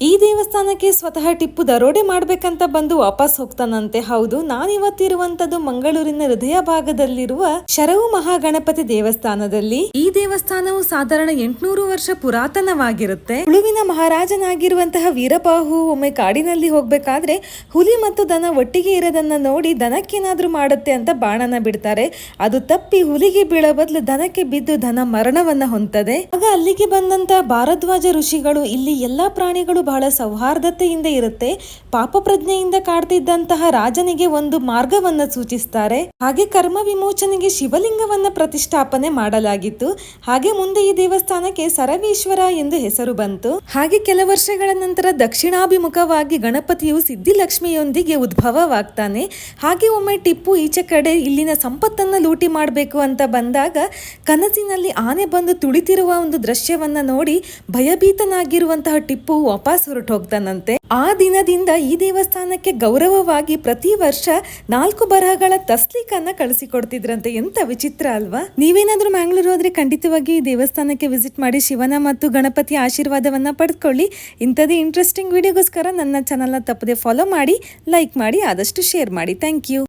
ಈ ದೇವಸ್ಥಾನಕ್ಕೆ ಸ್ವತಃ ಟಿಪ್ಪು ದರೋಡೆ ಮಾಡ್ಬೇಕಂತ ಬಂದು ವಾಪಸ್ ಹೋಗ್ತಾನಂತೆ. ಹೌದು, ನಾನಿವತ್ತಿರುವಂತದ್ದು ಮಂಗಳೂರಿನ ಹೃದಯ ಭಾಗದಲ್ಲಿರುವ ಶರವು ಮಹಾಗಣಪತಿ ದೇವಸ್ಥಾನದಲ್ಲಿ. ಈ ದೇವಸ್ಥಾನವು ಸಾಧಾರಣ 800 ವರ್ಷ ಪುರಾತನವಾಗಿರುತ್ತೆ. ತುಳುವಿನ ಮಹಾರಾಜನಾಗಿರುವಂತಹ ವೀರಬಾಹು ಒಮ್ಮೆ ಕಾಡಿನಲ್ಲಿ ಹೋಗ್ಬೇಕಾದ್ರೆ ಹುಲಿ ಮತ್ತು ದನ ಒಟ್ಟಿಗೆ ಇರೋದನ್ನ ನೋಡಿ ದನಕ್ಕೇನಾದ್ರೂ ಮಾಡುತ್ತೆ ಅಂತ ಬಾಣನ ಬಿಡ್ತಾರೆ. ಅದು ತಪ್ಪಿ ಹುಲಿಗೆ ಬೀಳೋ ಬದಲು ದನಕ್ಕೆ ಬಿದ್ದು ದನ ಮರಣವನ್ನ ಹೊಂದದೆ. ಆಗ ಅಲ್ಲಿಗೆ ಬಂದಂತ ಭಾರದ್ವಾಜ ಋಷಿಗಳು ಇಲ್ಲಿ ಎಲ್ಲಾ ಪ್ರಾಣಿಗಳು ಬಹಳ ಸೌಹಾರ್ದತೆಯಿಂದ ಇರುತ್ತೆ, ಪಾಪ ಪ್ರಜ್ಞೆಯಿಂದ ಕಾಡ್ತಿದ್ದಂತಹ ರಾಜನಿಗೆ ಒಂದು ಮಾರ್ಗವನ್ನ ಸೂಚಿಸ್ತಾರೆ. ಹಾಗೆ ಕರ್ಮ ವಿಮೋಚನೆಗೆ ಶಿವಲಿಂಗವನ್ನ ಪ್ರತಿಷ್ಠಾಪನೆ ಮಾಡಲಾಗಿತ್ತು. ಹಾಗೆ ಮುಂದೆ ಈ ದೇವಸ್ಥಾನಕ್ಕೆ ಸರವೇಶ್ವರ ಎಂದು ಹೆಸರು ಬಂತು. ಹಾಗೆ ಕೆಲ ವರ್ಷಗಳ ನಂತರ ದಕ್ಷಿಣಾಭಿಮುಖವಾಗಿ ಗಣಪತಿಯು ಸಿದ್ಧಿಲಕ್ಷ್ಮಿಯೊಂದಿಗೆ ಉದ್ಭವವಾಗ್ತಾನೆ. ಹಾಗೆ ಒಮ್ಮೆ ಟಿಪ್ಪು ಈಚೆ ಕಡೆ ಇಲ್ಲಿನ ಸಂಪತ್ತನ್ನ ಲೂಟಿ ಮಾಡಬೇಕು ಅಂತ ಬಂದಾಗ ಕನಸಿನಲ್ಲಿ ಆನೆ ಬಂದು ತುಳಿತಿರುವ ಒಂದು ದೃಶ್ಯವನ್ನ ನೋಡಿ ಭಯಭೀತನಾಗಿರುವಂತಹ ಟಿಪ್ಪು ವಾಪಸ್ ಹೊರಟು ಹೋಗ್ತಾನಂತೆ. ಆ ದಿನದಿಂದ ಈ ದೇವಸ್ಥಾನಕ್ಕೆ ಗೌರವವಾಗಿ ಪ್ರತಿ ವರ್ಷ 4 ಬರಹಗಳ ತಸ್ಲೀಕನ್ನ ಕಳಿಸಿಕೊಡ್ತಿದ್ರಂತೆ. ಎಂತ ವಿಚಿತ್ರ ಅಲ್ವಾ? ನೀವೇನಾದ್ರೂ ಮ್ಯಾಂಗ್ಳೂರ್ ಹೋದ್ರೆ ಖಂಡಿತವಾಗಿ ಈ ದೇವಸ್ಥಾನಕ್ಕೆ ವಿಸಿಟ್ ಮಾಡಿ ಶಿವನ ಮತ್ತು ಗಣಪತಿಯ ಆಶೀರ್ವಾದವನ್ನ ಪಡೆದುಕೊಳ್ಳಿ. ಇಂಥದೇ ಇಂಟ್ರೆಸ್ಟಿಂಗ್ ವಿಡಿಯೋಗೋಸ್ಕರ ನನ್ನ ಚಾನಲ್ನ ತಪ್ಪದೆ ಫಾಲೋ ಮಾಡಿ, ಲೈಕ್ ಮಾಡಿ, ಆದಷ್ಟು ಶೇರ್ ಮಾಡಿ. Thank you.